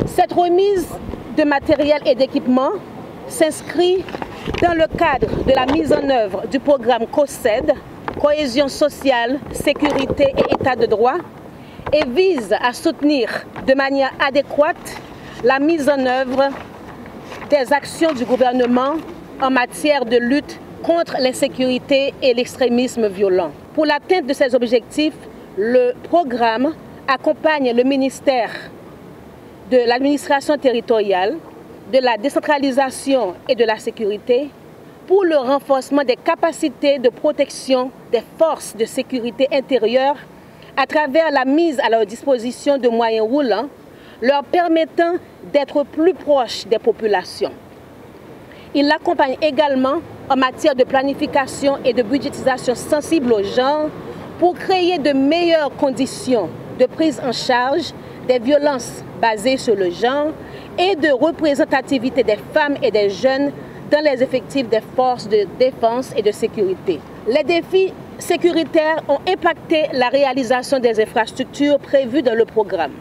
Cette remise de matériel et d'équipement s'inscrit dans le cadre de la mise en œuvre du programme COSED, Cohésion sociale, sécurité et état de droit, et vise à soutenir de manière adéquate la mise en œuvre des actions du gouvernement en matière de lutte contre l'insécurité et l'extrémisme violent. Pour l'atteinte de ces objectifs, le programme accompagne le ministère de l'administration territoriale, de la décentralisation et de la sécurité pour le renforcement des capacités de protection des forces de sécurité intérieure à travers la mise à leur disposition de moyens roulants leur permettant d'être plus proches des populations. Il l'accompagne également en matière de planification et de budgétisation sensible au genre pour créer de meilleures conditions de prise en charge des violences basées sur le genre et de représentativité des femmes et des jeunes dans les effectifs des forces de défense et de sécurité. Les défis sécuritaires ont impacté la réalisation des infrastructures prévues dans le programme.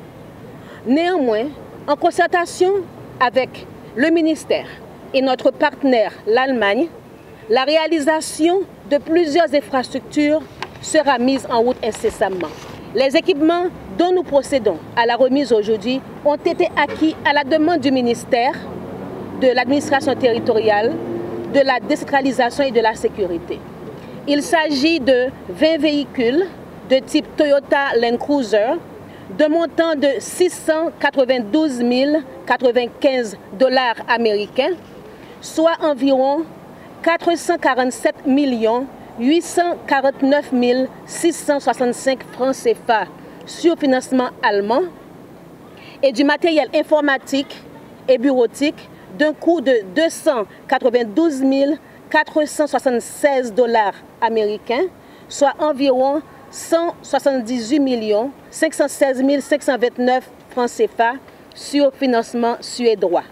Néanmoins, en concertation avec le ministère et notre partenaire, l'Allemagne, la réalisation de plusieurs infrastructures sera mise en route incessamment. Les équipements dont nous procédons à la remise aujourd'hui ont été acquis à la demande du ministère de l'administration territoriale, de la décentralisation et de la sécurité. Il s'agit de 20 véhicules de type Toyota Land Cruiser d'un montant de 692 095 $ américains, soit environ 447 849 665 francs CFA sur financement allemand et du matériel informatique et bureautique d'un coût de 292 476 $ américains, soit environ 178 516 529 francs CFA sur financement suédois.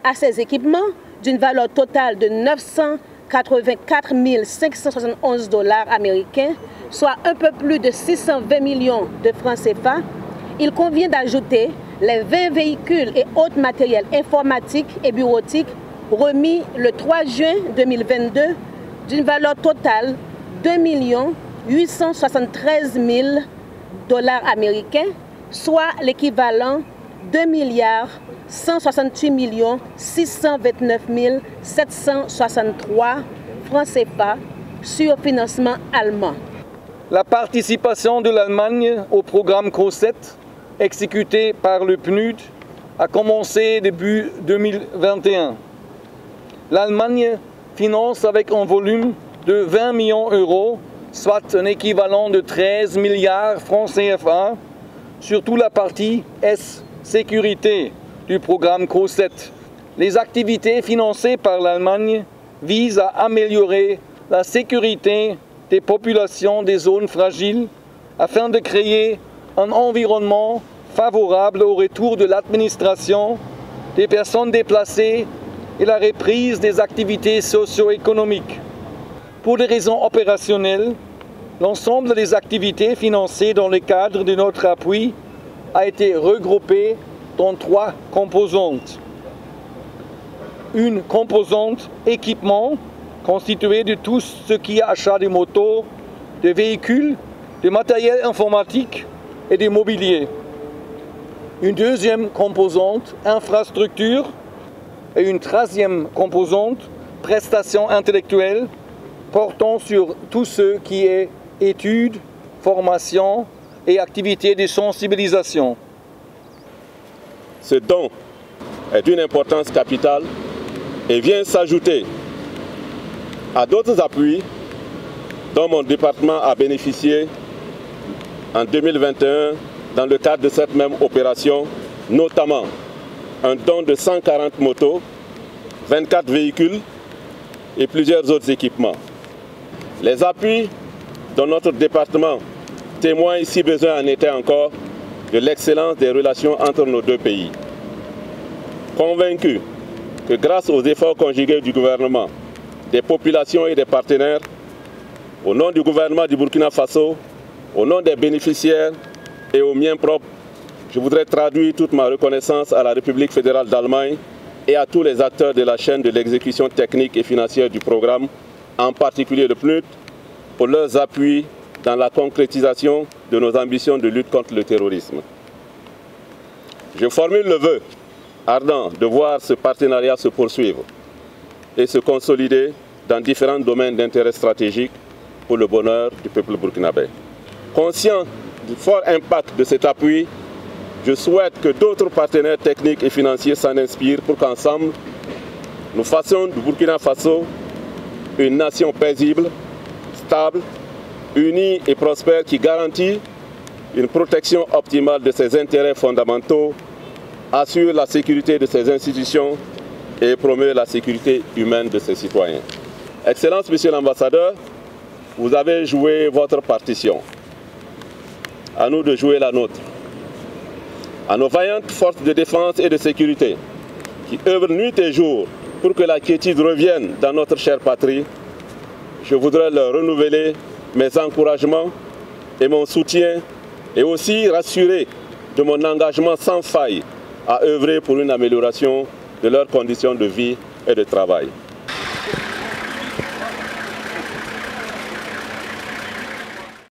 À ces équipements, d'une valeur totale de 984 571 $ américains, soit un peu plus de 620 millions de francs CFA, il convient d'ajouter les 20 véhicules et autres matériels informatiques et bureautiques remis le 3 juin 2022 d'une valeur totale de 2 873 000 $ américains, soit l'équivalent de 2 168 629 763 francs CFA sur financement allemand. La participation de l'Allemagne au programme COSED exécuté par le PNUD a commencé début 2021. L'Allemagne finance avec un volume de 20 millions d'euros, soit un équivalent de 13 milliards francs CFA, sur toute la partie sécurité du programme COSED. Les activités financées par l'Allemagne visent à améliorer la sécurité des populations des zones fragiles afin de créer un environnement favorable au retour de l'administration, des personnes déplacées et la reprise des activités socio-économiques. Pour des raisons opérationnelles, l'ensemble des activités financées dans le cadre de notre appui a été regroupé dans 3 composantes. Une composante équipement, constituée de tout ce qui est achat de motos, de véhicules, de matériel informatique et de mobilier. Une deuxième composante, infrastructure, et une troisième composante, prestations intellectuelles, portant sur tout ce qui est études, formation et activités de sensibilisation. Ce don est d'une importance capitale et vient s'ajouter à d'autres appuis dont mon département a bénéficié en 2021 dans le cadre de cette même opération, notamment un don de 140 motos, 24 véhicules et plusieurs autres équipements. Les appuis dans notre département témoignent, si besoin en était encore, de l'excellence des relations entre nos deux pays. Convaincu que grâce aux efforts conjugués du gouvernement, des populations et des partenaires, au nom du gouvernement du Burkina Faso, au nom des bénéficiaires et au mien propre, je voudrais traduire toute ma reconnaissance à la République fédérale d'Allemagne et à tous les acteurs de la chaîne de l'exécution technique et financière du programme, en particulier le PNUD, pour leurs appuis dans la concrétisation de nos ambitions de lutte contre le terrorisme. Je formule le vœu ardent de voir ce partenariat se poursuivre et se consolider dans différents domaines d'intérêt stratégique pour le bonheur du peuple burkinabé. Conscient du fort impact de cet appui, je souhaite que d'autres partenaires techniques et financiers s'en inspirent pour qu'ensemble, nous fassions du Burkina Faso une nation paisible, stable, unie et prospère qui garantit une protection optimale de ses intérêts fondamentaux, assure la sécurité de ses institutions et promeut la sécurité humaine de ses citoyens. Excellence, Monsieur l'ambassadeur, vous avez joué votre partition. À nous de jouer la nôtre. À nos vaillantes forces de défense et de sécurité, qui œuvrent nuit et jour pour que la quiétude revienne dans notre chère patrie, je voudrais leur renouveler mes encouragements et mon soutien et aussi rassurer de mon engagement sans faille à œuvrer pour une amélioration de leurs conditions de vie et de travail.